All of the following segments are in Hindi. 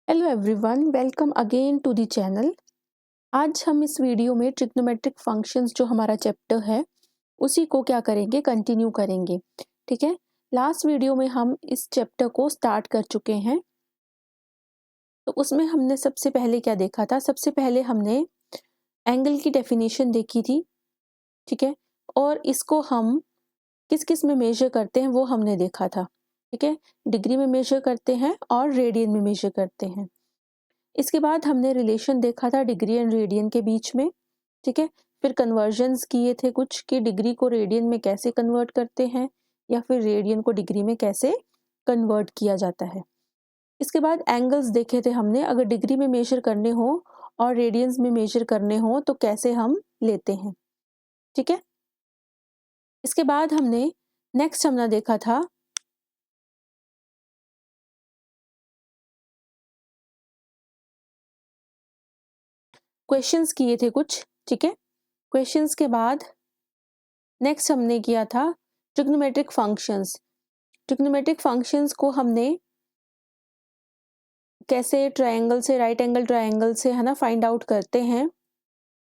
Hello everyone, welcome again to the channel. आज हम इस वीडियो में ट्रिग्नोमेट्रिक फंक्शंस जो हमारा चैप्टर है उसी को क्या करेंगे, कंटिन्यू करेंगे। ठीक है, लास्ट वीडियो में हम इस चैप्टर को स्टार्ट कर चुके हैं। तो उसमें हमने सबसे पहले क्या देखा था? सबसे पहले हमने एंगल की डेफिनेशन देखी थी। ठीक है, और इसको हम किस किस में मेजर करते हैं वो हमने देखा था। ठीक है, डिग्री में मेजर करते हैं और रेडियन में मेजर करते हैं। इसके बाद हमने रिलेशन देखा था डिग्री एंड रेडियन के बीच में। ठीक है, फिर कन्वर्जन्स किए थे कुछ कि डिग्री को रेडियन में कैसे कन्वर्ट करते हैं या फिर रेडियन को डिग्री में कैसे कन्वर्ट किया जाता है। इसके बाद एंगल्स देखे थे हमने, अगर डिग्री में मेजर करने हो और रेडियंस में मेजर करने हो तो कैसे हम लेते हैं। ठीक है, इसके बाद हमने नेक्स्ट हमने देखा था क्वेश्चंस किए थे कुछ। ठीक है, क्वेश्चंस के बाद नेक्स्ट हमने किया था ट्रिग्नोमेट्रिक फंक्शंस। ट्रिग्नोमेट्रिक फंक्शंस को हमने कैसे ट्रायंगल से, राइट एंगल ट्रायंगल से, है ना, फाइंड आउट करते हैं।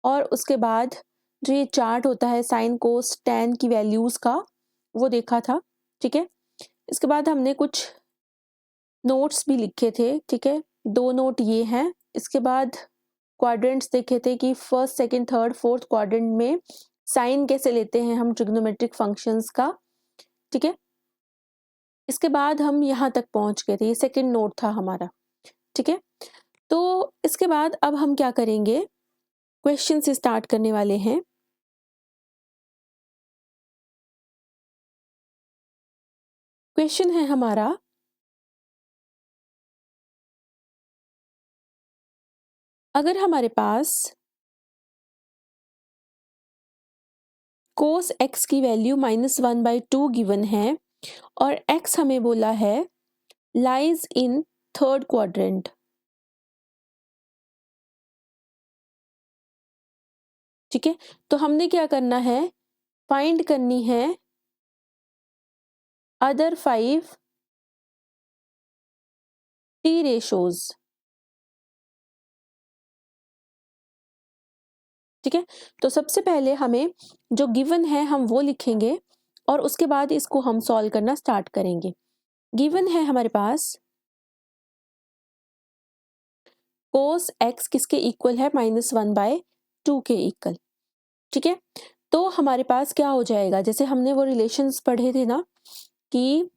और उसके बाद जो ये चार्ट होता है साइन कोस टैन की वैल्यूज का, वो देखा था। ठीक है, इसके बाद हमने कुछ नोट्स भी लिखे थे। ठीक है, 2 नोट ये हैं। इसके बाद क्वाड्रेंट्स देखे थे कि first, second, third, fourth quadrant में साइन कैसे लेते हैं हम ट्रिग्नोमेट्रिक फंक्शंस का। ठीक है, इसके बाद हम यहाँ तक पहुंच गए थे, ये सेकंड नोट था हमारा। ठीक है, तो इसके बाद अब हम क्या करेंगे, क्वेश्चन से स्टार्ट करने वाले हैं। क्वेश्चन है हमारा, अगर हमारे पास कोस एक्स की वैल्यू -1/2 गिवन है और एक्स हमें बोला है लाइज इन थर्ड क्वाड्रेंट। ठीक है, तो हमने क्या करना है, फाइंड करनी है अदर 5 टी रेशोज। ठीक है, तो सबसे पहले हमें जो गिवन है हम वो लिखेंगे और उसके बाद इसको हम सॉल्व करना स्टार्ट करेंगे। गिवन है हमारे पास कोस एक्स किसके इक्वल है, -1/2 के इक्वल। ठीक है, तो हमारे पास क्या हो जाएगा, जैसे हमने वो रिलेशंस पढ़े थे ना कि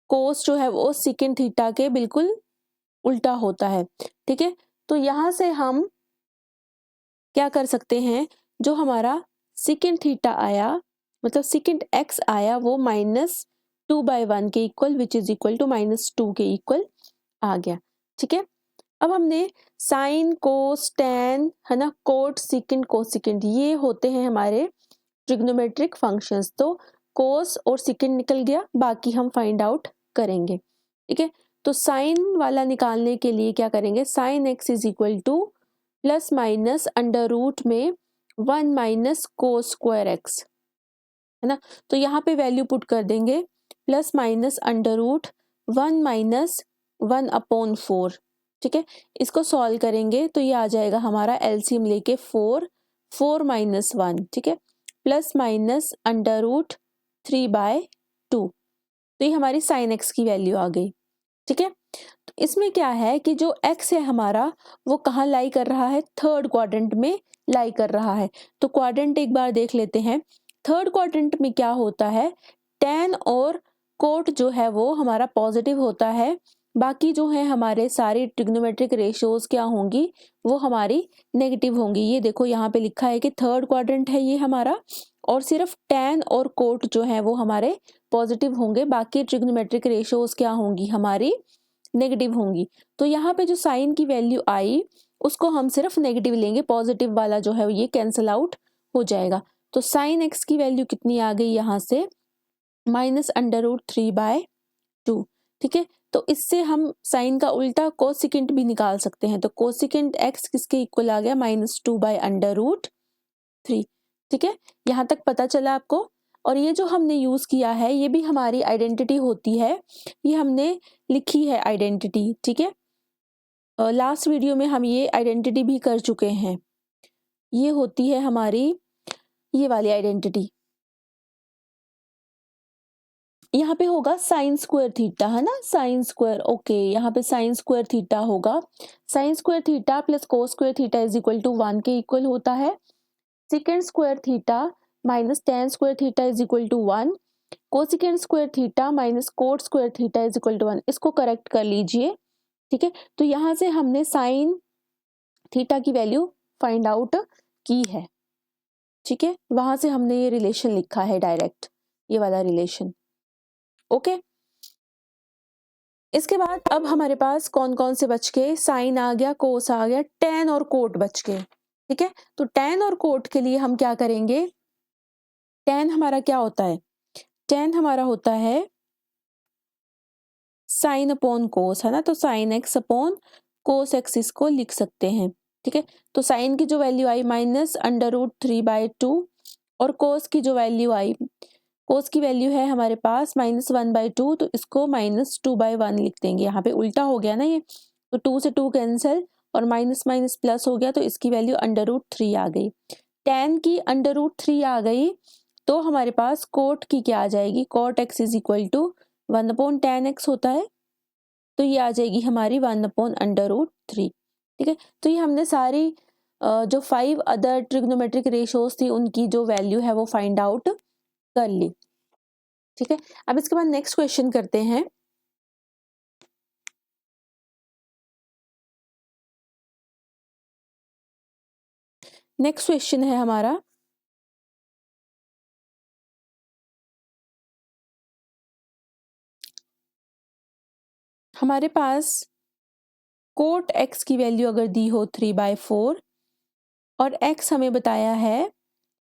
कोस जो है वो सेकंड थीटा के बिल्कुल उल्टा होता है। ठीक है, तो यहाँ से हम क्या कर सकते हैं, जो हमारा सेकंड थीटा आया, मतलब सेकंड एक्स आया, वो -2/1 के equal which is equal to -2 के इक्वल आ गया। ठीक है, अब हमने साइन कोस टैन, है ना, कोट सेकंड कोसेकंड, ये होते हैं हमारे ट्रिग्नोमेट्रिक फंक्शंस। तो कोस और सेकंड निकल गया, बाकी हम फाइंड आउट करेंगे। ठीक है, तो साइन वाला निकालने के लिए क्या करेंगे, sine x is equal to plus minus under root में 1 माइनस कोस स्क्वायर एक्स, है ना। तो यहाँ पे वैल्यू पुट कर देंगे, plus minus under root 1 minus 1/4। ठीक है, इसको सॉल्व करेंगे तो ये आ जाएगा हमारा एलसीएम लेके 4, 4 माइनस 1। ठीक है, प्लस माइनस अंडर रूट 3/2। तो ये हमारी साइन एक्स की वैल्यू आ गई। ठीक है, तो इसमें क्या है कि जो एक्स है हमारा वो कहाँ लाई कर रहा है, थर्ड क्वाड्रेंट में लाई कर रहा है। तो क्वाड्रेंट एक बार देख लेते हैं। थर्ड क्वाड्रेंट में क्या होता है, टैन और कोट जो है वो हमारा पॉजिटिव होता है, बाकी जो है हमारे सारी ट्रिग्नोमेट्रिक रेशियोज क्या होंगी, वो हमारी नेगेटिव होंगी। ये देखो यहाँ पे लिखा है कि थर्ड क्वाड्रेंट है ये हमारा, और सिर्फ टैन और कोट जो है वो हमारे पॉजिटिव होंगे, बाकी ट्रिग्नोमेट्रिक रेशियोज क्या होंगी, हमारी नेगेटिव होंगी। तो यहाँ पे जो साइन की वैल्यू आई उसको हम सिर्फ नेगेटिव लेंगे, पॉजिटिव वाला जो है ये कैंसिल आउट हो जाएगा। तो साइन एक्स की वैल्यू कितनी आ गई यहाँ से, -√3/2। ठीक है, तो इससे हम साइन का उल्टा कोसिकेंट भी निकाल सकते हैं। तो कोसिकेंट एक्स किसके इक्वल आ गया, -2/√3। ठीक है, यहाँ तक पता चला आपको। और ये जो हमने यूज किया है ये भी हमारी आइडेंटिटी होती है, ये हमने लिखी है आइडेंटिटी। ठीक है, लास्ट वीडियो में हम ये आइडेंटिटी भी कर चुके हैं। ये होती है हमारी ये वाली आइडेंटिटी। यहाँ पे होगा साइन स्क्वायर थीटा, है ना, साइन स्क्वायर। ओके, यहाँ पे साइन स्क्वायर थीटा होगा। Sine square theta plus cos square theta is equal to 1 के इक्वल होता है। Second square theta minus tan square theta is equal to 1। Cosecant square theta minus cot square theta is equal to 1। इसको करेक्ट कर लीजिए, ठीक है। तो यहाँ से हमने साइन थीटा की वैल्यू फाइंड आउट की है, ठीक है। वहां से हमने ये रिलेशन लिखा है डायरेक्ट, ये वाला रिलेशन। ओके, इसके बाद अब हमारे पास कौन कौन से बच गए? साइन आ गया, कोस आ गया, टेन और कोट बच गए, ठीक है। तो टेन और कोट के लिए हम क्या करेंगे? टेन हमारा क्या होता है? टेन हमारा होता है साइन अपॉन कोस, है ना। तो sine x upon cos x इसको लिख सकते हैं, ठीक है। तो साइन की जो वैल्यू आई -√3/2 और कोस की जो वैल्यू आई, कोस की वैल्यू है हमारे पास -1/2, तो इसको -2/1 लिख देंगे। यहाँ पे उल्टा हो गया ना ये, तो 2 से 2 कैंसिल और माइनस माइनस प्लस हो गया, तो इसकी वैल्यू √3 आ गई। टेन की √3 आ गई, तो हमारे पास कोट की क्या आ जाएगी? Cot x is equal to 1/tan x होता है, तो ये आ जाएगी हमारी 1/√3, ठीक है। तो ये हमने सारी जो 5 अदर ट्रिग्नोमेट्रिक रेशियोज थी उनकी जो वैल्यू है वो फाइंड आउट कर ली, ठीक है। अब इसके बाद नेक्स्ट क्वेश्चन करते हैं। नेक्स्ट क्वेश्चन है हमारा, हमारे पास कोट एक्स की वैल्यू अगर दी हो 3/4 और एक्स हमें बताया है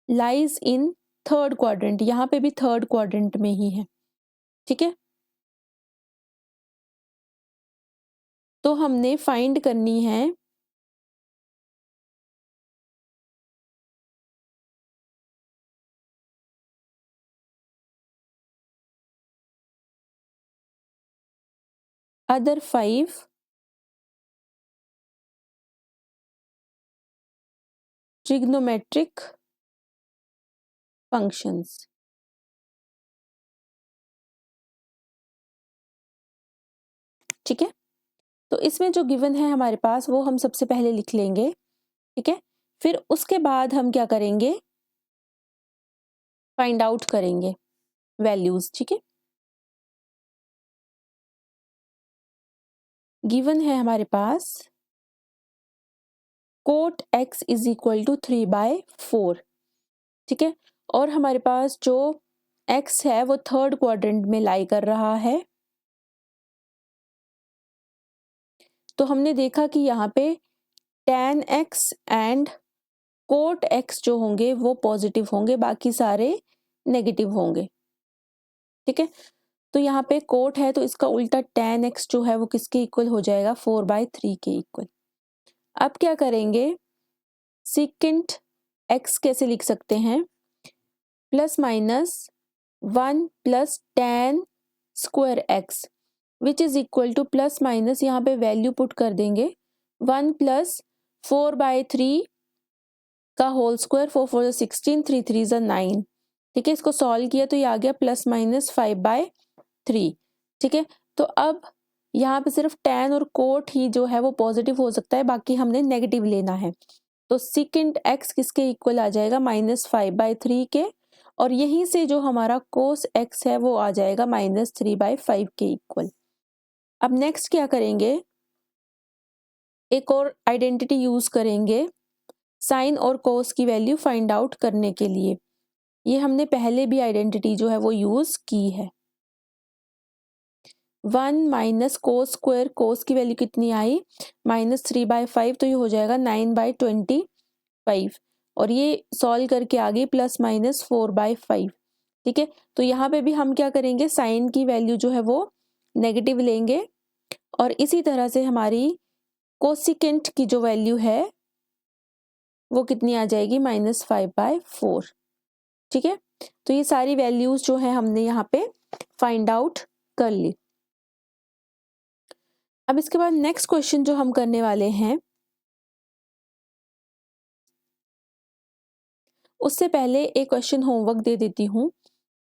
लाइज इन थर्ड क्वाड्रेंट, यहाँ पे भी थर्ड क्वाड्रेंट में ही है, ठीक है। तो हमने फाइंड करनी है अदर 5 ट्रिग्नोमेट्रिक फंक्शंस, ठीक है। तो इसमें जो गिवन है हमारे पास वो हम सबसे पहले लिख लेंगे, ठीक है। फिर उसके बाद हम क्या करेंगे? फाइंड आउट करेंगे वैल्यूज, ठीक है। गिवन है हमारे पास cot x is equal to 3/4, ठीक है। और हमारे पास जो एक्स है वो थर्ड क्वाड्रेंट में लाई कर रहा है। तो हमने देखा कि यहाँ पे tan x and cot x जो होंगे वो पॉजिटिव होंगे, बाकी सारे नेगेटिव होंगे, ठीक है। तो यहाँ पे कोट है तो इसका उल्टा tan x जो है वो किसके इक्वल हो जाएगा? 4/3 के इक्वल। अब क्या करेंगे? सेकेंट x कैसे लिख सकते हैं? +-1 plus tan square x which is equal to plus minus, यहाँ पे वैल्यू पुट कर देंगे 1 प्लस 4/3 का होल स्क्वायर, 4 4 16, 3 3 9, ठीक है। इसको सॉल्व किया तो ये आ गया +-5/3, ठीक है। तो अब यहाँ पे सिर्फ tan और कोट ही जो है वो पॉजिटिव हो सकता है, बाकी हमने नेगेटिव लेना है। तो सेकेंड x किसके इक्वल आ जाएगा? -5/3 के, और यहीं से जो हमारा कोस x है वो आ जाएगा -3/5 के इक्वल। अब नेक्स्ट क्या करेंगे? एक और आइडेंटिटी यूज करेंगे साइन और कोस की वैल्यू फाइंड आउट करने के लिए। ये हमने पहले भी आइडेंटिटी जो है वो यूज की है। 1 माइनस कोस स्क्वायर, कोस की वैल्यू कितनी आई? -3/5, तो ये हो जाएगा 9/25, और ये सॉल्व करके आ गई +-4/5, ठीक है। तो यहाँ पे भी हम क्या करेंगे? साइन की वैल्यू जो है वो नेगेटिव लेंगे, और इसी तरह से हमारी कोसिकेंट की जो वैल्यू है वो कितनी आ जाएगी? -5/4, ठीक है। तो ये सारी वैल्यूज जो है हमने यहाँ पे फाइंड आउट कर ली। अब इसके बाद नेक्स्ट क्वेश्चन जो हम करने वाले हैं, उससे पहले एक क्वेश्चन होमवर्क दे देती हूँ,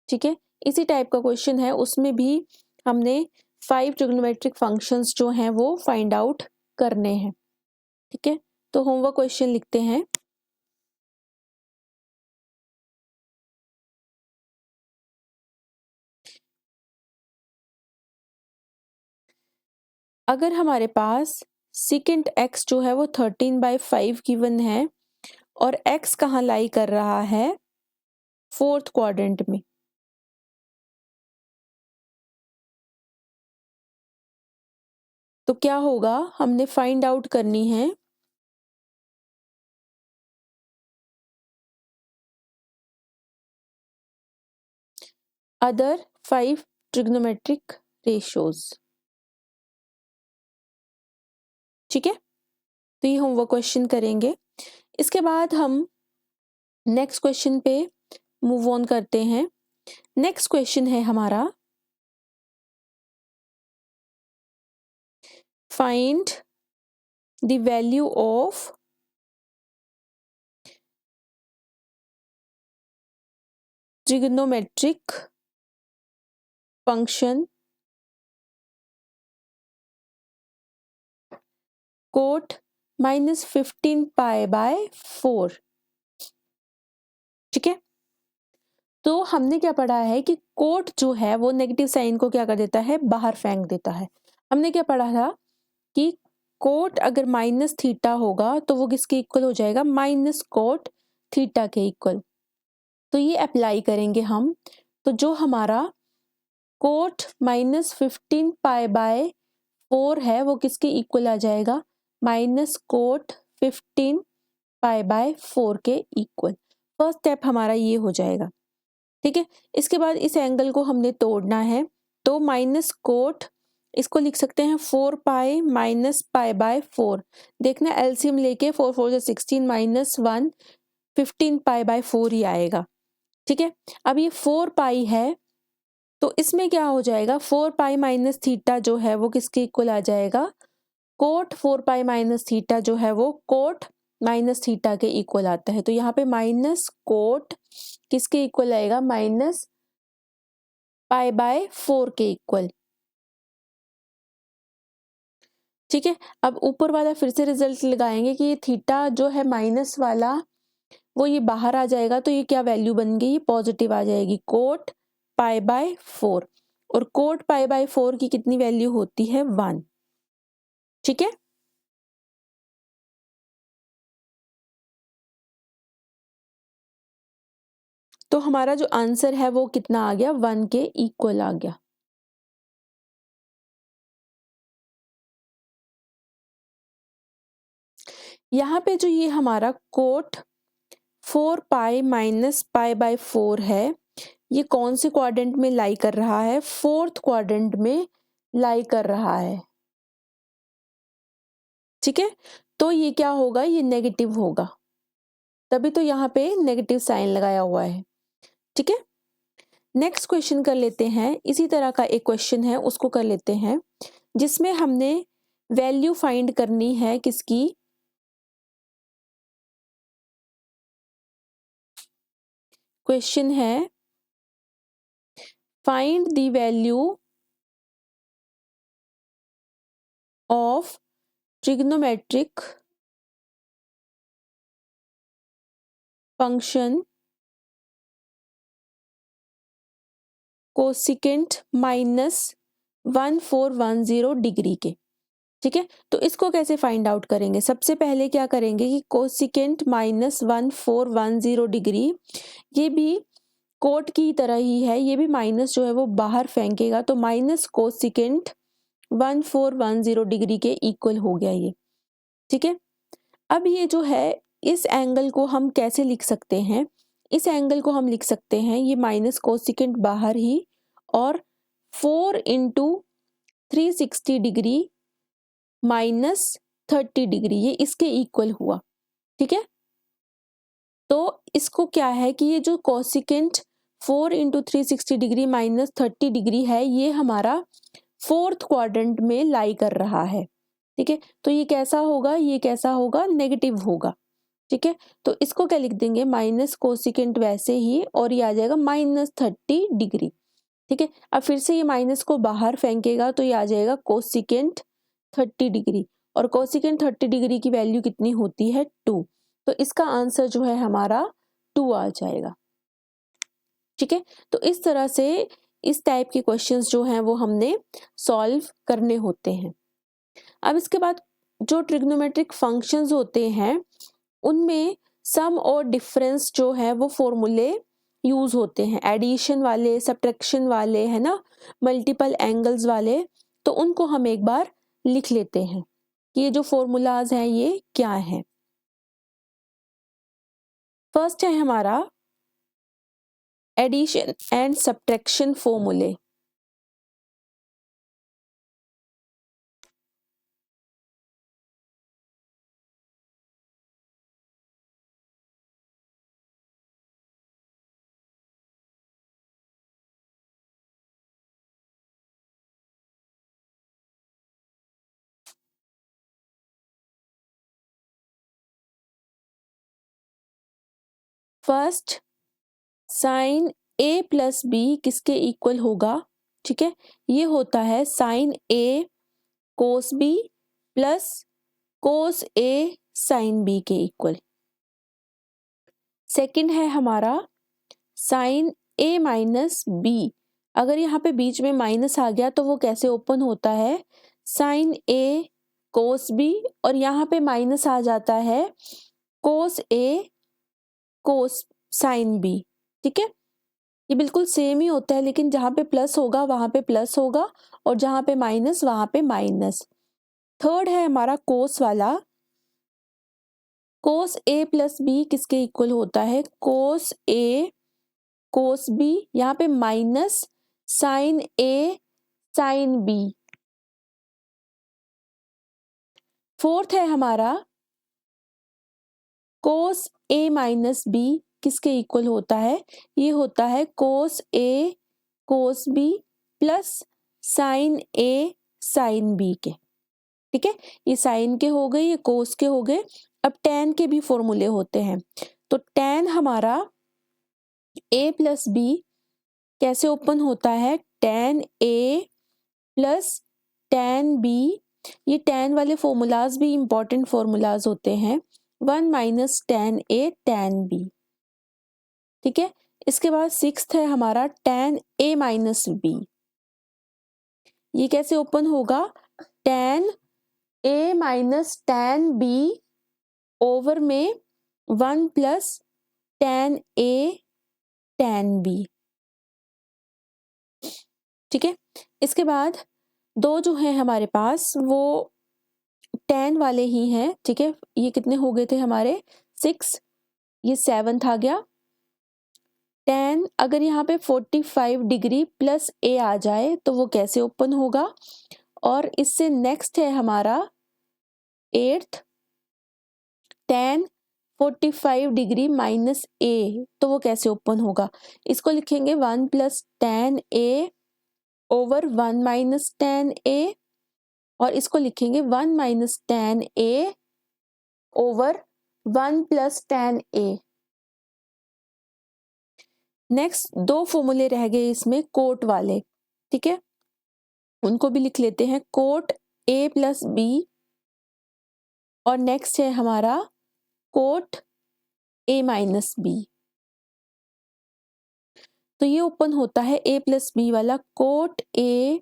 ठीक है। इसी टाइप का क्वेश्चन है, उसमें भी हमने 5 ट्रिग्नोमेट्रिक फंक्शंस जो हैं वो फाइंड आउट करने हैं, ठीक है। तो होमवर्क क्वेश्चन लिखते हैं। अगर हमारे पास सेकेंड x जो है वो 13/5 गिवन है और x कहाँ लाई कर रहा है, 4th क्वाड्रेंट में, तो क्या होगा, हमने फाइंड आउट करनी है अदर 5 ट्रिग्नोमेट्रिक रेशियोज, ठीक है। तो ये होमवर्क क्वेश्चन करेंगे। इसके बाद हम नेक्स्ट क्वेश्चन पे मूव ऑन करते हैं। नेक्स्ट क्वेश्चन है हमारा, find the value of trigonometric function cot -15π/4, ठीक है। तो हमने क्या पढ़ा है कि कोट जो है वो नेगेटिव साइन को क्या कर देता है, बाहर फेंक देता है। हमने क्या पढ़ा था कि कोट अगर माइनस थीटा होगा तो वो किसके इक्वल हो जाएगा, माइनस कोट थीटा के इक्वल। तो ये अप्लाई करेंगे हम, तो जो हमारा कोट -15π/4 है वो किसके इक्वल आ जाएगा, माइनस कोट 15π/4 के इक्वल। फर्स्ट स्टेप हमारा ये हो जाएगा, ठीक है। इसके बाद इस एंगल को हमने तोड़ना है, तो माइनस कोट इसको लिख सकते हैं 4π माइनस π/4। देखना एलसीएम लेके 4 4 से 16 -1 15π/4 ही आएगा, ठीक है। अब ये 4π है तो इसमें क्या हो जाएगा, 4π माइनस थीटा जो है वो किसके इक्वल आ जाएगा, कोट 4π माइनस थीटा जो है वो कोट माइनस थीटा के इक्वल आता है। तो यहाँ पे माइनस कोट किसके इक्वल आएगा, माइनस π/4 के इक्वल, ठीक है। अब ऊपर वाला फिर से रिजल्ट लगाएंगे कि ये थीटा जो है माइनस वाला वो ये बाहर आ जाएगा, तो ये क्या वैल्यू बन गई, पॉजिटिव आ जाएगी, कोट π/4। और कोट π/4 की कितनी वैल्यू होती है, 1, ठीक है। तो हमारा जो आंसर है वो कितना आ गया, 1 के इक्वल आ गया। यहाँ पे जो ये हमारा कोट 4π माइनस π/4 है, ये कौन से क्वाड्रेंट में लाई कर रहा है, 4th क्वाड्रेंट में लाई कर रहा है, ठीक है। तो ये क्या होगा, ये नेगेटिव होगा, तभी तो यहाँ पे नेगेटिव साइन लगाया हुआ है, ठीक है। नेक्स्ट क्वेश्चन कर लेते हैं। इसी तरह का एक क्वेश्चन है, उसको कर लेते हैं, जिसमें हमने वैल्यू फाइंड करनी है किसकी, क्वेश्चन है find the value of trigonometric function cosecant -1410 degree के, ठीक है। तो इसको कैसे फाइंड आउट करेंगे, सबसे पहले क्या करेंगे कि कोसिकेंट -1410 डिग्री, ये भी कोट की तरह ही है, ये भी माइनस जो है वो बाहर फेंकेगा, तो माइनस कोसिकेंट 1410 डिग्री के इक्वल हो गया ये, ठीक है। अब ये जो है इस एंगल को हम कैसे लिख सकते हैं, इस एंगल को हम लिख सकते हैं, ये माइनस कोसिकेंट बाहर ही और 4 × 360 डिग्री -30 डिग्री, ये इसके इक्वल हुआ, ठीक है। तो इसको क्या है कि ये जो कोसिकेंट 4 × 360 डिग्री -30 डिग्री है, ये हमारा फोर्थ क्वाड्रेंट में लाई कर रहा है, ठीक है। तो ये कैसा होगा, ये कैसा होगा, नेगेटिव होगा, ठीक है। तो इसको क्या लिख देंगे, माइनस कोसिकेंट वैसे ही, और ये आ जाएगा -30 डिग्री, ठीक है। अब फिर से ये माइनस को बाहर फेंकेगा तो ये आ जाएगा कोसिकेंट 30 डिग्री, और कोसिकेंट 30 डिग्री की वैल्यू कितनी होती है, 2। तो इसका आंसर जो है हमारा 2 आ जाएगा, ठीक है। तो इस तरह से इस टाइप के क्वेश्चंस जो हैं वो हमने सॉल्व करने होते हैं। अब इसके बाद जो ट्रिग्नोमेट्रिक फंक्शंस होते हैं उनमें सम और डिफरेंस जो है वो फॉर्मूले यूज होते हैं, एडिशन वाले, सब्ट्रैक्शन वाले, है ना, मल्टीपल एंगल्स वाले। तो उनको हम एक बार लिख लेते हैं कि ये जो फॉर्मूलाज हैं ये क्या हैं। फर्स्ट है हमारा एडिशन एंड सब्ट्रैक्शन फॉर्मूले। फर्स्ट, साइन ए प्लस बी किसके इक्वल होगा, ठीक है। ये होता है साइन ए कोस बी प्लस कोस ए साइन बी के इक्वल। सेकंड है हमारा साइन ए माइनस बी। अगर यहाँ पे बीच में माइनस आ गया तो वो कैसे ओपन होता है, साइन ए कोस बी, और यहाँ पे माइनस आ जाता है कोस ए कोस साइन बी, ठीक है। ये बिल्कुल सेम ही होता है, लेकिन जहाँ पे प्लस होगा वहां पे प्लस होगा, और जहाँ पे माइनस वहां पे माइनस। थर्ड है हमारा कोस वाला, कोस ए प्लस बी किसके इक्वल होता है, कोस ए कोस बी, यहाँ पे माइनस साइन ए साइन बी। फोर्थ है हमारा कोस ए माइनस बी किसके इक्वल होता है, ये होता है कोस ए कोस बी प्लस साइन ए साइन बी के, ठीक है। ये साइन के हो गए, ये कोस के हो गए। अब टेन के भी फॉर्मूले होते हैं। तो टेन हमारा ए प्लस बी कैसे ओपन होता है, टेन ए प्लस टेन बी। ये टेन वाले फॉर्मूलाज भी इंपॉर्टेंट फॉर्मूलाज होते हैं, 1 माइनस टेन ए टेन बी, ठीक है। इसके बाद सिक्स्थ है हमारा टेन ए माइनस बी। ये कैसे ओपन होगा, टेन ए माइनस टेन बी ओवर में 1 प्लस टेन ए टेन बी, ठीक है। इसके बाद दो जो है हमारे पास वो टेन वाले ही हैं, ठीक है। ये कितने हो गए थे हमारे, 6, ये 7th आ गया। टेन अगर यहाँ पे 45 डिग्री प्लस ए आ जाए तो वो कैसे ओपन होगा, और इससे नेक्स्ट है हमारा 8th, टेन 45 डिग्री माइनस ए, तो वो कैसे ओपन होगा। इसको लिखेंगे 1 प्लस टेन ए ओवर 1 माइनस टेन ए, और इसको लिखेंगे 1 माइनस टेन ए ओवर 1 प्लस टेन ए। नेक्स्ट दो फॉर्मूले रह गए इसमें कोट वाले, ठीक है, उनको भी लिख लेते हैं, कोट ए प्लस बी, और नेक्स्ट है हमारा कोट ए माइनस बी। तो ये ओपन होता है ए प्लस बी वाला, cot A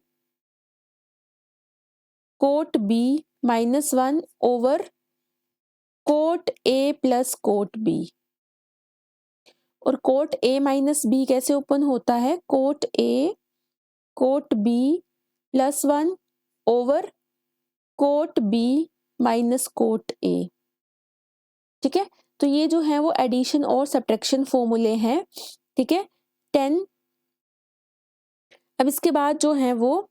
cot B -1 over cot A plus cot B. और कोट ए माइनस बी कैसे ओपन होता है, cot A cot B +1 over cot B minus cot A, ठीक है। तो ये जो है वो एडिशन और सब्ट्रैक्शन फॉर्मूले हैं, ठीक है, 10। अब इसके बाद जो है वो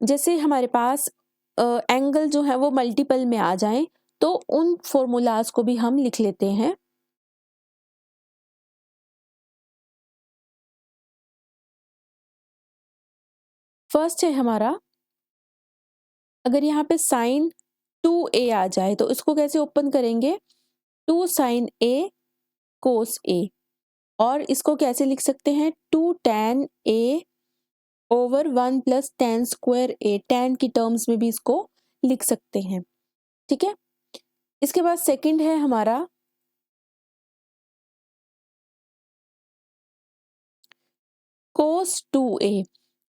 जैसे हमारे पास एंगल जो है वो मल्टीपल में आ जाएं तो उन फॉर्मूलाज को भी हम लिख लेते हैं। फर्स्ट है हमारा अगर यहाँ पे साइन 2a आ जाए तो इसको कैसे ओपन करेंगे, 2 साइन a कोस a, और इसको कैसे लिख सकते हैं, 2 tan a over 1 plus tan square a, tan की टर्म्स में भी इसको लिख सकते हैं। ठीक है, इसके बाद सेकंड है हमारा cos 2a।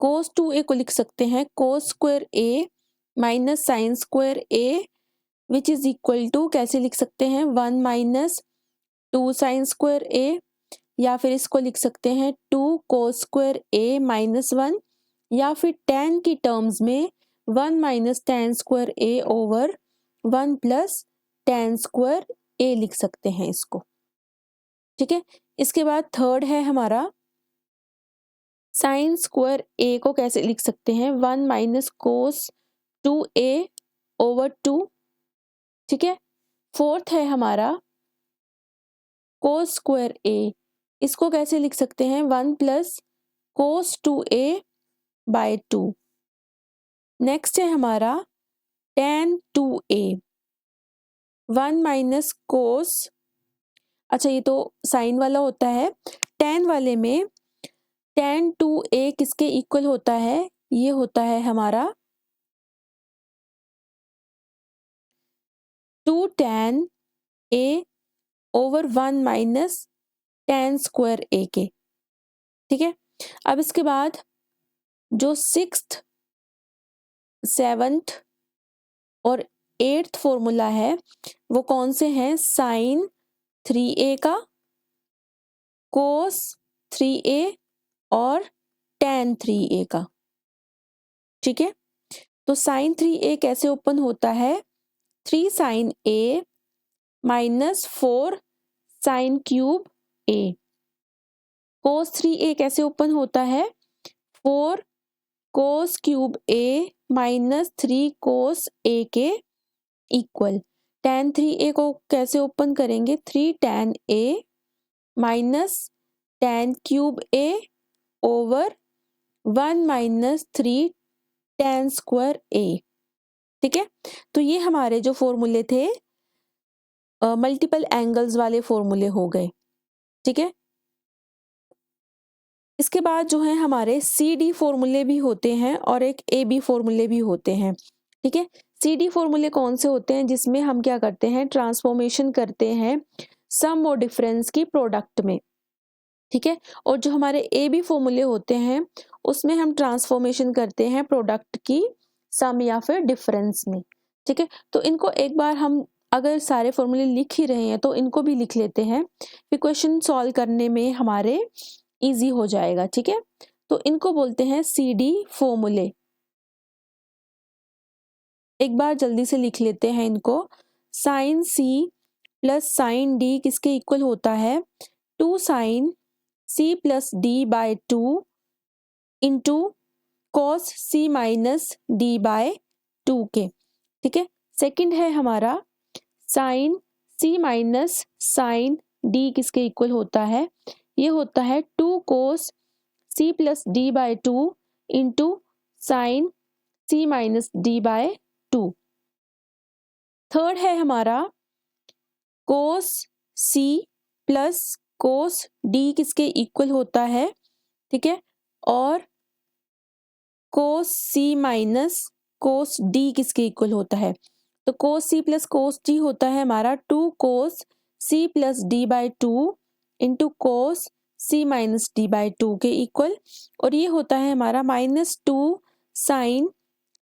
cos 2a को लिख सकते हैं cos square a minus sine square a which is equal to, कैसे लिख सकते हैं, 1 माइनस 2 साइन स्क्वायर a, या फिर इसको लिख सकते हैं 2 cos स्क्वायर a माइनस 1, या फिर tan की टर्म्स में 1 minus tan square a over 1 plus tan square a लिख सकते हैं इसको। ठीक है, इसके बाद थर्ड है हमारा साइन स्क्वायर a को कैसे लिख सकते हैं, 1 माइनस कोस 2a ओवर 2। ठीक है, फोर्थ है हमारा कोस स्क्वायर a, इसको कैसे लिख सकते हैं, 1 plus cos 2a bye 2। Next है हमारा tan 2a, 1 माइनस कोस, अच्छा ये तो साइन वाला होता है, tan वाले में tan 2a किसके इक्वल होता है, ये होता है हमारा 2 tan a over 1 minus tan square a के। ठीक है, अब इसके बाद जो 6th 7th और 8th फॉर्मूला है वो कौन से हैं, साइन 3a का, कोस 3a और tan 3a का। ठीक है, तो साइन 3a कैसे ओपन होता है, 3 sine a minus 4 sine cube a। Cos 3a कैसे ओपन होता है, 4 cos cube a minus 3 cos a के इक्वल। tan 3a को कैसे ओपन करेंगे, 3 tan a minus tan cube a over 1 minus 3 tan square a। ठीक है, तो ये हमारे जो फॉर्मूले थे मल्टीपल एंगल्स वाले फॉर्मूले हो गए। ठीक है, इसके बाद जो है हमारे सी डी फॉर्मूले भी होते हैं और एक ए बी फॉर्मूले भी होते हैं। ठीक है, सी डी फॉर्मूले कौन से होते हैं, जिसमें हम क्या करते हैं, ट्रांसफॉर्मेशन करते हैं सम और डिफरेंस की प्रोडक्ट में। ठीक है, और जो हमारे ए बी फॉर्मूले होते हैं उसमें हम ट्रांसफॉर्मेशन करते हैं प्रोडक्ट की सम या फिर डिफरेंस में। ठीक है, तो इनको एक बार हम अगर सारे फॉर्मूले लिख ही रहे हैं तो इनको भी लिख लेते हैं, फिर क्वेश्चन सॉल्व करने में हमारे इजी हो जाएगा। ठीक है, तो इनको बोलते हैं सी डी फॉर्मूले। एक बार जल्दी से लिख लेते हैं इनको, sine C plus sine D किसके इक्वल होता है, 2 sine C plus D by 2 into cos C minus D by 2 के। ठीक है, सेकंड है हमारा sine C minus sine D किसके इक्वल होता है, ये होता है 2 cos C plus D by 2 into sine C minus D by 2। Third है हमारा cos C plus cos D किसके इक्वल होता है, ठीक है, और कोस सी माइनस कोस डी किसके इक्वल होता है, तो कोस सी प्लस कोस डी होता है हमारा 2 cos C plus D by 2 into cos C minus D by 2 के इक्वल, और ये होता है हमारा -2 sine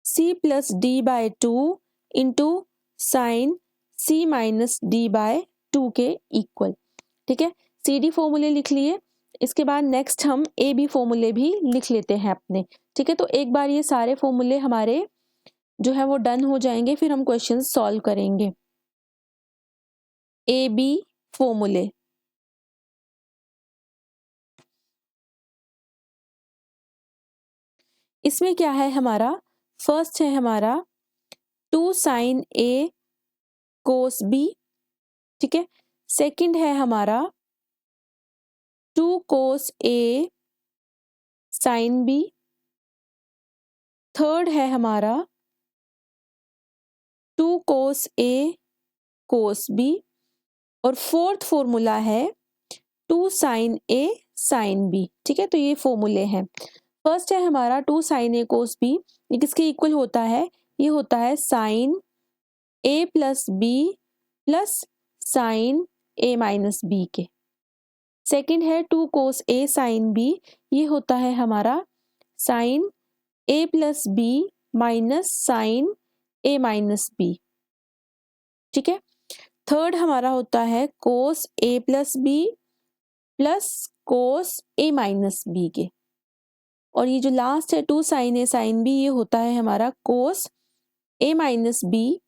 C plus D by 2 into sine C minus D by 2 के इक्वल। ठीक है, सी डी फॉर्मूले लिख लिए, इसके बाद नेक्स्ट हम ए बी फॉर्मूले भी लिख लेते हैं अपने। ठीक है, तो एक बार ये सारे फॉर्मूले हमारे जो है वो डन हो जाएंगे, फिर हम क्वेश्चन सॉल्व करेंगे। ए बी फॉर्मूले, इसमें क्या है हमारा, फर्स्ट है हमारा 2 साइन ए कोस बी। ठीक है, सेकंड है हमारा 2 कोस ए साइन बी। थर्ड है हमारा cos A cos B, और फोर्थ फॉर्मूला है 2 sin A sin B। ठीक है, तो ये फॉर्मूले हैं। फर्स्ट है हमारा 2 sin A cos B, ये किसके इक्वल होता है? ये होता है sin A plus B plus sin A minus B के। सेकेंड है 2 cos A sin B, ये होता है हमारा sin A plus B minus sin A minus B। ठीक है, थर्ड हमारा होता है cos A plus B plus cos A minus B के, और ये जो लास्ट है 2 sin A sin B, ये होता है हमारा cos A minus B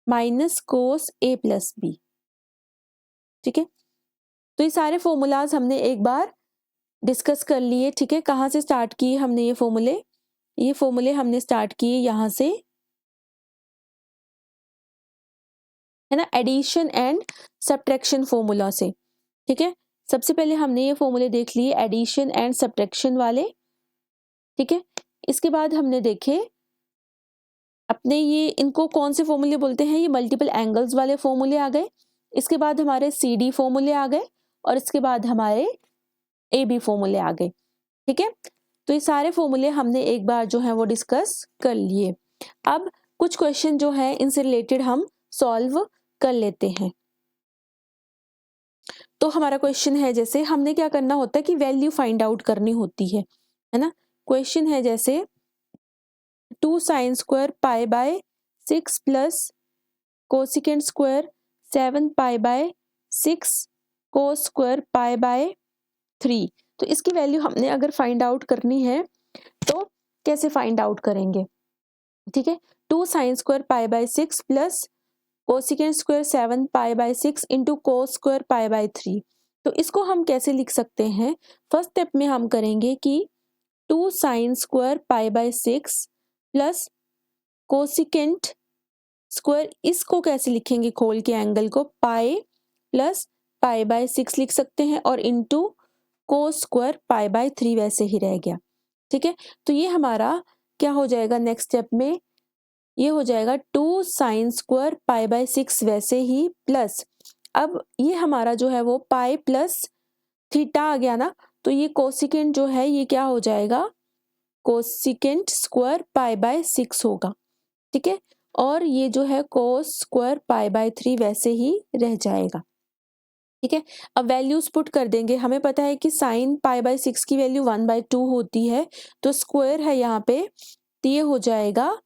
minus cos A plus B। ठीक है, तो ये सारे फॉर्मूलाज हमने एक बार डिस्कस कर लिए। ठीक है, कहाँ से स्टार्ट किए हमने ये फॉर्मूले हमने स्टार्ट किए यहाँ से, है ना, एडिशन एंड सब्ट्रैक्शन फॉर्मूला से। ठीक है, सबसे पहले हमने ये फॉर्मूले देख लिए एडिशन एंड सब्ट्रैक्शन वाले। ठीक है, इसके बाद हमने देखे अपने ये इनको कौन से फॉर्मूले बोलते हैं, ये मल्टीपल एंगल्स वाले फॉर्मूले आ गए। इसके बाद हमारे CD फॉर्मूले आ गए, और इसके बाद हमारे AB फॉर्मूले आ गए। ठीक है, तो ये सारे फॉर्मूले हमने एक बार जो है वो डिस्कस कर लिए। अब कुछ क्वेश्चन जो है इनसे रिलेटेड हम सॉल्व कर लेते हैं। तो हमारा क्वेश्चन है, जैसे हमने क्या करना होता है कि वैल्यू फाइंड आउट करनी होती है ना। क्वेश्चन है जैसे 2 sin square pi by 6 plus cosecant square 7 pi by 6 cos square pi by 3। तो इसकी वैल्यू हमने अगर फाइंड आउट करनी है तो कैसे फाइंड आउट करेंगे? ठीक है, 2 sin square pi by 6 plus cosecant square 7 pi by 6 into cos square pi by 3। तो इसको हम कैसे लिख सकते हैं? फर्स्ट स्टेप में हम करेंगे कि 2 sin square pi by 6 plus cosecant square, इसको कैसे लिखेंगे खोल के एंगल को, पाई प्लस पाई बाय 6 लिख सकते हैं, और into cos square pi by 3 वैसे ही रह गया। ठीक है, तो ये हमारा क्या हो जाएगा नेक्स्ट स्टेप में, ये हो जाएगा 2 sin स्क्वायर पाई बाय 6 वैसे ही, प्लस अब ये हमारा जो है वो पाई प्लस थीटा आ गया ना, तो ये कोसिकेंट जो है ये क्या हो जाएगा, कोसिकेंट स्क्वायर पाई बाय 6 होगा। ठीक है, और ये जो है कोस स्क्वायर पाई बाय 3 वैसे ही रह जाएगा। ठीक है, अब वैल्यूज पुट कर देंगे। हमें पता है कि साइन पाई बाय 6 की वैल्यू 1/2 होती है, तो स्क्वायर है यहाँ पे, तो ये हो जाएगा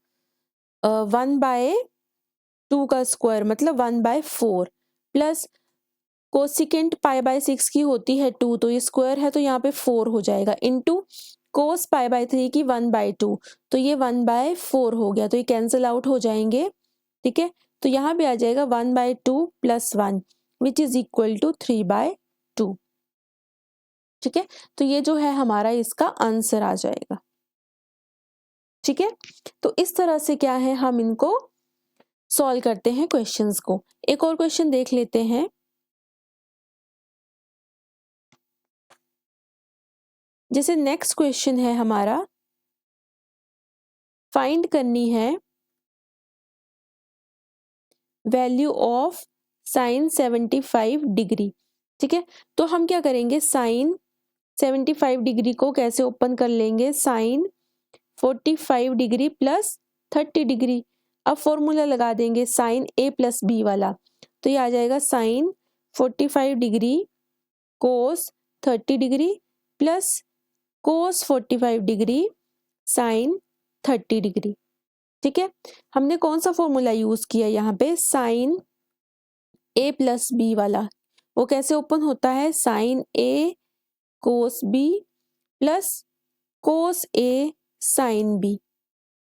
1/2 का स्क्वायर मतलब 1/4, प्लस कोसिकेंट पाई बाय 6 की होती है 2, तो ये स्क्वायर है तो यहाँ पे 4 हो जाएगा, इंटू कोस पाई बाय 3 की 1/2, तो ये 1/4 हो गया, तो ये कैंसिल आउट हो जाएंगे। ठीक है, तो यहाँ पे आ जाएगा 1/2 plus 1 which is equal to 3/2। ठीक है, तो ये जो है हमारा इसका आंसर आ जाएगा। ठीक है, तो इस तरह से क्या है हम इनको सॉल्व करते हैं क्वेश्चंस को। एक और क्वेश्चन देख लेते हैं। जैसे नेक्स्ट क्वेश्चन है हमारा, फाइंड करनी है वैल्यू ऑफ साइन 75 डिग्री। ठीक है, तो हम क्या करेंगे, साइन 75 डिग्री को कैसे ओपन कर लेंगे, साइन 45 डिग्री प्लस 30 डिग्री। अब फॉर्मूला लगा देंगे साइन A प्लस B वाला, तो ये आ जाएगा sine 45 degree cos 30 degree plus cos 45 degree sine 30 degree. ठीक है, हमने कौन सा फॉर्मूला यूज किया यहाँ पे, साइन A प्लस B वाला। वो कैसे ओपन होता है, sine A cos B plus cos A sine B।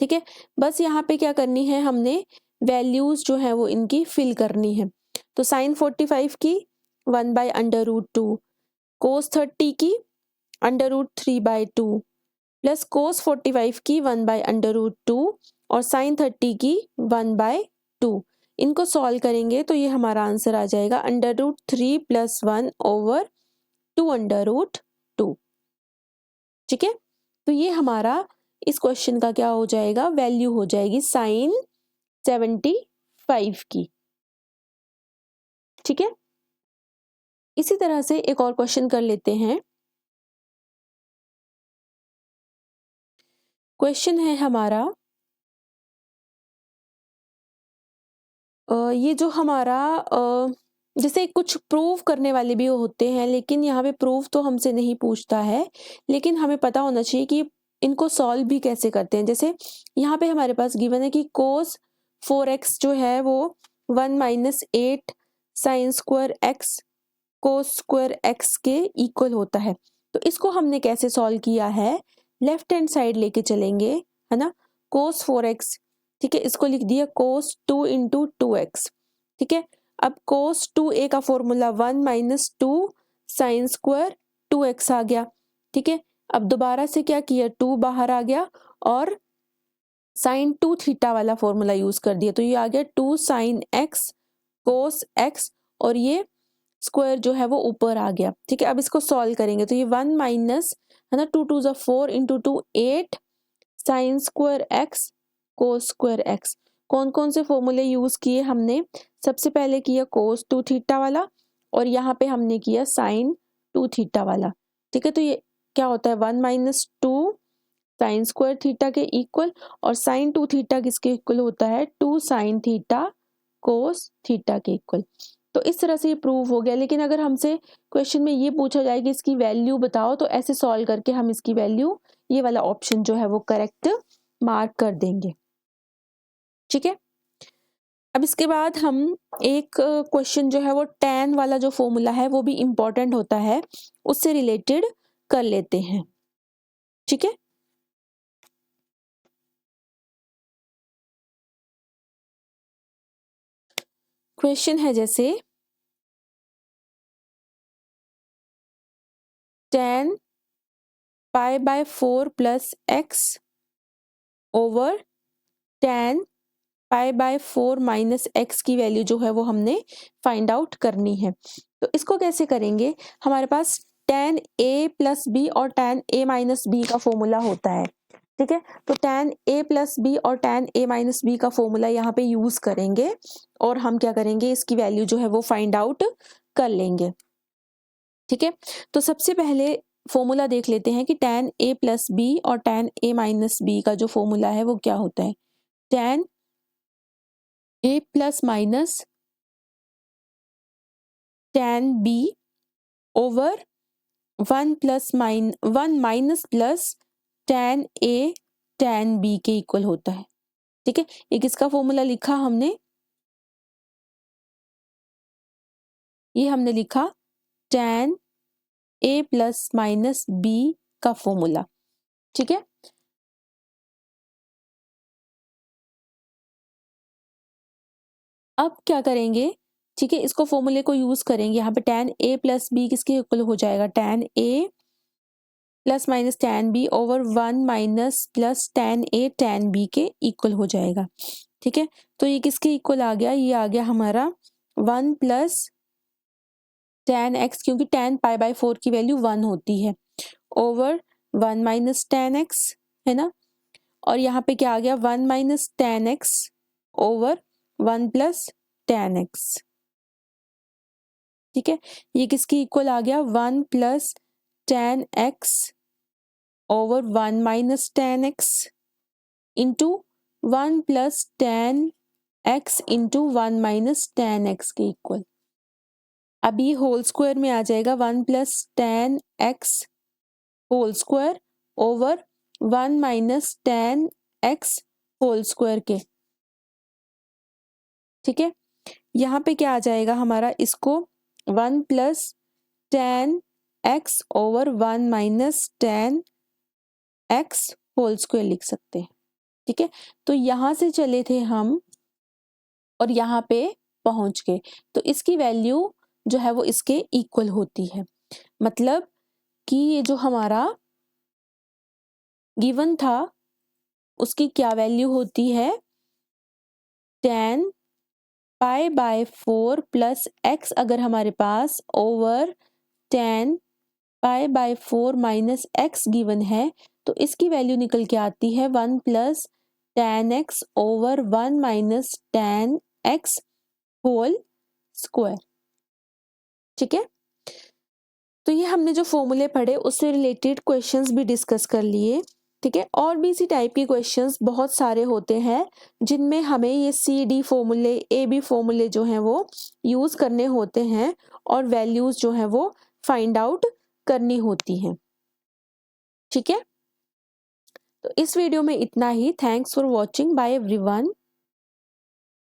ठीक है, बस यहाँ पे क्या करनी है, हमने वैल्यूज जो है वो इनकी फिल करनी है। तो साइन 45 की 1/√2, कोस 30 की √3/2 प्लस कोस 45 की 1/√2 और साइन 30 की 1/2। इनको सॉल्व करेंगे तो ये हमारा आंसर आ जाएगा √3 + 1 / 2√2। ठीक है, तो ये हमारा इस क्वेश्चन का क्या हो जाएगा, वैल्यू हो जाएगी साइन 75। 5 की। ठीक है, इसी तरह से एक और क्वेश्चन कर लेते हैं। क्वेश्चन है हमारा ये जो हमारा जैसे कुछ प्रूव करने वाले भी होते हैं, लेकिन यहाँ पे प्रूफ तो हमसे नहीं पूछता है, लेकिन हमें पता होना चाहिए कि इनको सॉल्व भी कैसे करते हैं। जैसे यहाँ पे हमारे पास गिवन है कि cos 4x जो है वो 1 - 8 sin square x cos square x के इक्वल होता है। तो इसको हमने कैसे सॉल्व किया है, लेफ्ट हैंड साइड लेके चलेंगे, है ना। cos 4x, ठीक है, इसको लिख दिया cos 2 × 2x। ठीक है, अब cos 2a का फॉर्मूला 1 - 2 sin स्क्वायर 2x आ गया। ठीक है, अब दोबारा से क्या किया, 2 बाहर आ गया और sin 2 थीटा वाला फॉर्मूला यूज कर दिया, तो ये आ गया 2 sin x cos x और ये स्क्वायर जो है वो ऊपर आ गया। ठीक है, अब इसको सॉल्व करेंगे तो ये 1 माइनस, है ना, 2 2 4 × 2 8 sin square x cos square x। कौन कौन से फॉर्मूले यूज किए हमने, सबसे पहले किया cos 2 थीटा वाला और यहाँ पे हमने किया sin 2 थीटा वाला। ठीक है, तो ये क्या होता है, 1 - 2 sin स्क्वायर थीटा के इक्वल और sin 2 थीटा किसके इक्वल होता है, 2 sin थीटा cos थीटा के इक्वल। तो इस तरह से ये प्रूव हो गया। लेकिन अगर हमसे क्वेश्चन में ये पूछा जाए कि इसकी वैल्यू बताओ, तो ऐसे सॉल्व करके हम इसकी वैल्यू, ये वाला ऑप्शन जो है वो करेक्ट मार्क कर देंगे। ठीक है, अब इसके बाद हम एक क्वेश्चन जो है वो tan वाला जो फॉर्मूला है वो भी इंपॉर्टेंट होता है, उससे रिलेटेड कर लेते हैं। ठीक है, क्वेश्चन है जैसे tan π/4 + x over tan π/4 - x की वैल्यू जो है वो हमने फाइंड आउट करनी है। तो इसको कैसे करेंगे, हमारे पास tan a + b और tan a - b का फॉर्मूला होता है। ठीक है, तो tan a + b और tan a - b का फॉर्मूला यहाँ पे यूज करेंगे और हम क्या करेंगे, इसकी वैल्यू जो है वो फाइंड आउट कर लेंगे। ठीक है, तो सबसे पहले फॉर्मूला देख लेते हैं कि tan a + b और tan a - b का जो फॉर्मूला है वो क्या होता है। tan a ± tan b over 1 - tan a tan b के इक्वल होता है। ठीक है, ये किसका फॉर्मूला लिखा हमने, ये हमने लिखा tan a ± b का फॉर्मूला। ठीक है, अब क्या करेंगे, ठीक है, इसको फॉर्मूले को यूज करेंगे। यहाँ पे tan a + b किसके इक्वल हो जाएगा, tan a ± tan b over 1 - tan a tan b के इक्वल हो जाएगा। ठीक है, तो ये किसके इक्वल आ गया, ये आ गया हमारा 1 + tan x, क्योंकि tan π/4 की वैल्यू 1 होती है, ओवर 1 - tan x, है ना, और यहाँ पे क्या आ गया, 1 - tan x over 1 + tan x। ठीक है, ये किसकी इक्वल आ गया, 1 + tan x over 1 - tan x into 1 + tan x into 1 - tan x के इक्वल। अब ये होल स्क्वायर में आ जाएगा, 1 + tan x whole square over 1 - tan x whole square के। ठीक है, यहाँ पे क्या आ जाएगा हमारा, इसको 1 + tan x over 1 - tan x whole square लिख सकते हैं। ठीक है, तो यहाँ से चले थे हम और यहाँ पे पहुंच गए, तो इसकी वैल्यू जो है वो इसके इक्वल होती है। मतलब कि ये जो हमारा गिवन था उसकी क्या वैल्यू होती है, tan π/4 + x अगर हमारे पास ओवर tan π/4 - x गिवन है, तो इसकी वैल्यू निकल के आती है 1 + tan x over 1 - tan x whole square. ठीक है, तो ये हमने जो फॉर्मूले पढ़े उससे रिलेटेड क्वेश्चंस भी डिस्कस कर लिए। ठीक है, और भी इसी टाइप के क्वेश्चंस बहुत सारे होते हैं जिनमें हमें ये सी डी फॉर्मूले, ए बी फॉर्मूले जो हैं वो यूज़ करने होते हैं और वैल्यूज़ जो हैं वो फाइंड आउट करनी होती हैं। ठीक है, तो इस वीडियो में इतना ही। Thanks for watching, bye everyone.